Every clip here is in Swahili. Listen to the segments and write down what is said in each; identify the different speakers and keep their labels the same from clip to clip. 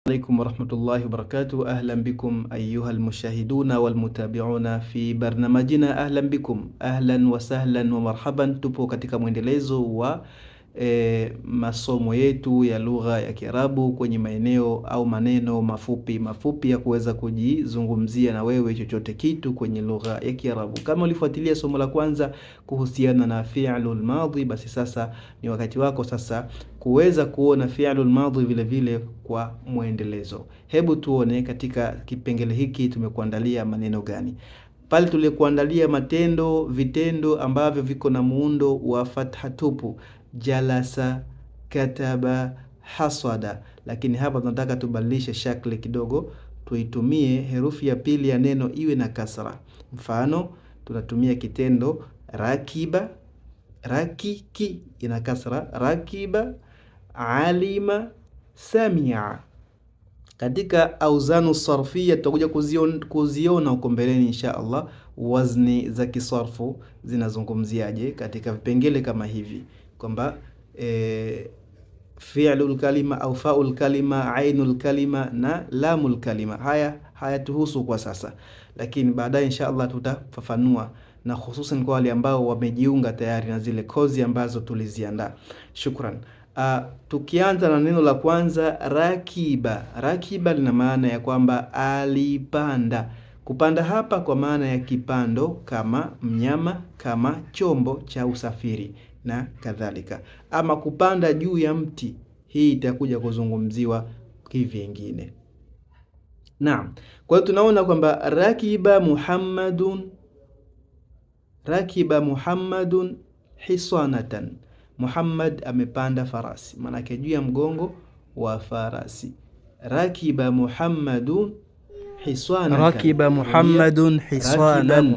Speaker 1: عليكم ورحمة الله وبركاته. أهلا بكم أيها المشاهدون والمتابعون في برنامجنا. أهلا بكم، أهلا وسهلا ومرحبا. Tupo katika mwendelezo wa masomo yetu ya lugha ya Kiarabu kwenye maeneo au maneno mafupi ya kuweza kujizungumzia na wewe chochote kitu kwenye lugha ya Kiarabu. Kama ulifuatilia somo la kwanza kuhusiana na fi'lul madhi, basi sasa ni wakati wako sasa kuweza kuona fi'lul madhi vile vile kwa mwendelezo. Hebu tuone katika kipengele hiki tumekuandalia maneno gani. Pale tulikuandalia vitendo ambavyo viko na muundo wa fatha tupu: jalasa, kataba, hasada. Lakini hapa tunataka tubadilishe shakli kidogo, tuitumie herufi ya pili ya neno iwe na kasra. Mfano, tunatumia kitendo rakiba, rakiki ina kasra, rakiba, alima, samia. Katika auzanu sarfia tutakuja kuziona huko mbeleni insha Allah, wazni za kisarfu zinazungumziaje katika vipengele kama hivi, kwamba fi'lul kalima au fa'ul kalima, ainul kalima na lamul kalima. Haya tuhusu kwa sasa, lakini baadaye insha Allah tutafafanua, na hususan kwa wale ambao wamejiunga tayari na zile kozi ambazo tuliziandaa. Shukran. Tukianza na neno la kwanza, rakiba. Rakiba lina maana ya kwamba alipanda. Kupanda hapa kwa maana ya kipando, kama mnyama, kama chombo cha usafiri na kadhalika, ama kupanda juu ya mti. Hii itakuja kuzungumziwa kivingine. Naam, kwa hiyo tunaona kwamba rakiba Muhammadun hisanatan. Muhammad amepanda farasi, maanake juu ya mgongo wa farasi. Rakiba Muhammadun hiswanatan.
Speaker 2: Rakiba Muhammadun hiswanan.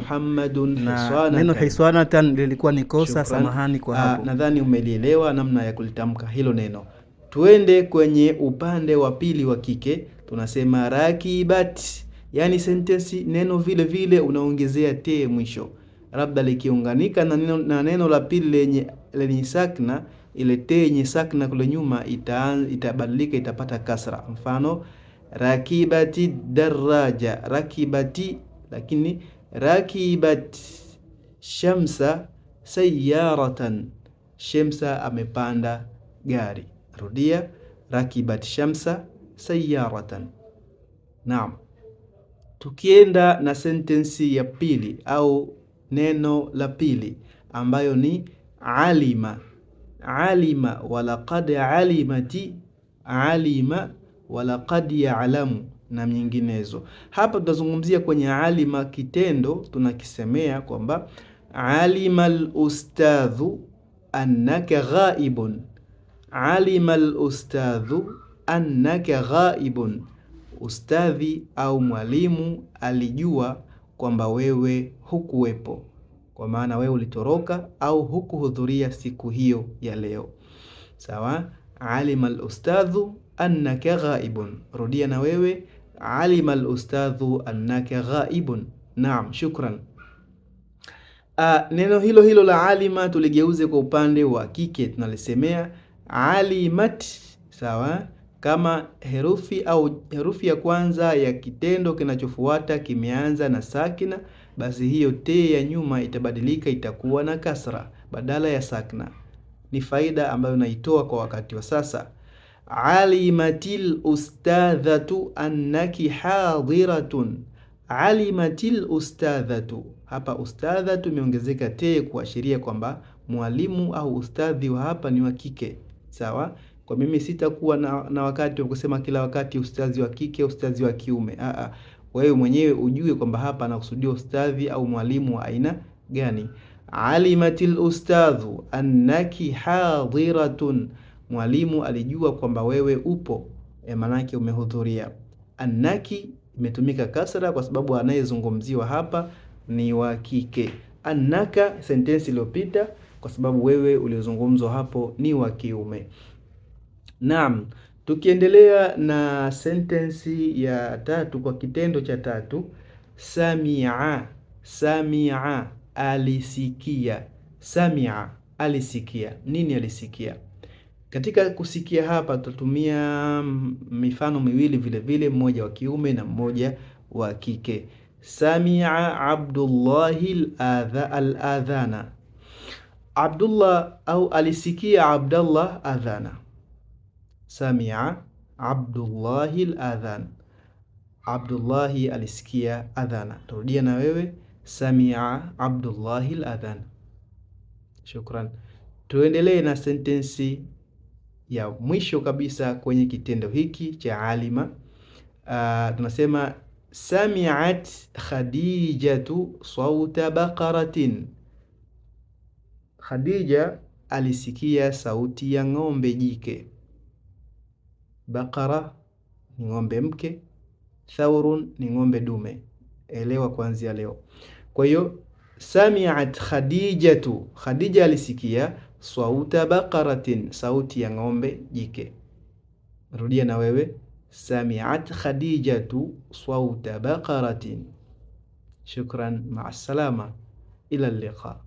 Speaker 2: Neno hiswanatan lilikuwa ni kosa, samahani kwa hapo.
Speaker 1: Nadhani umelielewa namna ya kulitamka hilo neno. Tuende kwenye upande wa pili wa kike, tunasema rakibat. Yani sentensi, neno vile vile unaongezea te mwisho, labda likiunganika na neno la pili lenye sakna, ile te yenye sakna kule nyuma itabadilika, itapata kasra. Mfano, rakibati daraja, rakibati, lakini rakibat shamsa sayyaratan. Shamsa amepanda gari. Rudia, rakibat shamsa sayyaratan. Naam. Tukienda na sentensi ya pili au neno la pili ambayo ni alima. Alima walaqad alimati, alima walaqad ya'lamu na nyinginezo. Hapa tutazungumzia kwenye alima kitendo, tunakisemea kwamba alima al-ustadhu annaka ghaibun. Alima al-ustadhu annaka ghaibun. Ustadhi au mwalimu alijua kwamba wewe hukuwepo, kwa maana wewe ulitoroka au hukuhudhuria siku hiyo ya leo. Sawa? Alima al-ustadhu annaka ghaibun. Rudia na wewe, alima al-ustadhu annaka ghaibun. Naam, shukran. Neno hilo la alima tuligeuze kwa upande wa kike, tunalisemea alimat. Sawa? Kama herufi ya kwanza ya kitendo kinachofuata kimeanza na sakina, basi hiyo te ya nyuma itabadilika, itakuwa na kasra badala ya sakna. Ni faida ambayo naitoa kwa wakati wa sasa. Alimatil ustadhatu annaki hadiratun. Alimatil ustadhatu. Hapa ustadhatu imeongezeka te kuashiria kwamba mwalimu au ustadhi wa hapa ni wa kike. Sawa? Kwa mimi sitakuwa na wakati wa kusema kila wakati ustadhi wa kike, ustadhi wa kiume. Wewe mwenyewe ujue kwamba hapa anakusudia ustadhi au mwalimu wa aina gani. Alimatil ustadhu annaki hadiratun. Mwalimu alijua kwamba wewe upo, maanake umehudhuria. Annaki imetumika kasra kwa sababu anayezungumziwa hapa ni wa kike. Annaka sentensi iliyopita, kwa sababu wewe uliozungumzwa hapo ni wa kiume. Naam, tukiendelea na sentensi ya tatu kwa kitendo cha tatu, samia. Samia alisikia. Samia alisikia. Nini alisikia? Katika kusikia hapa tutatumia mifano miwili vile vile, mmoja wa kiume na mmoja wa kike. Samia Abdullahi al-adhana. Abdullah au alisikia Abdullah adhana. Samia Abdullahi al-adhan. Abdullahi alisikia adhana. Turudia na wewe, Samia Abdullahi al-adhan. Shukran. Tuendelee na sentensi ya mwisho kabisa kwenye kitendo hiki cha alima. Tunasema sami'at Khadijatu sawta baqaratin. Khadija alisikia sauti ya ng'ombe jike. Baqara ni ng'ombe mke, thawrun ni ng'ombe dume. Elewa kuanzia leo. Kwa hiyo sami'at Khadijatu, Khadija alisikia sawta baqaratin, sauti ya ng'ombe jike. Rudia na wewe, sami'at Khadijatu sawta baqaratin. Shukran, ma'as salama, ila al-liqa.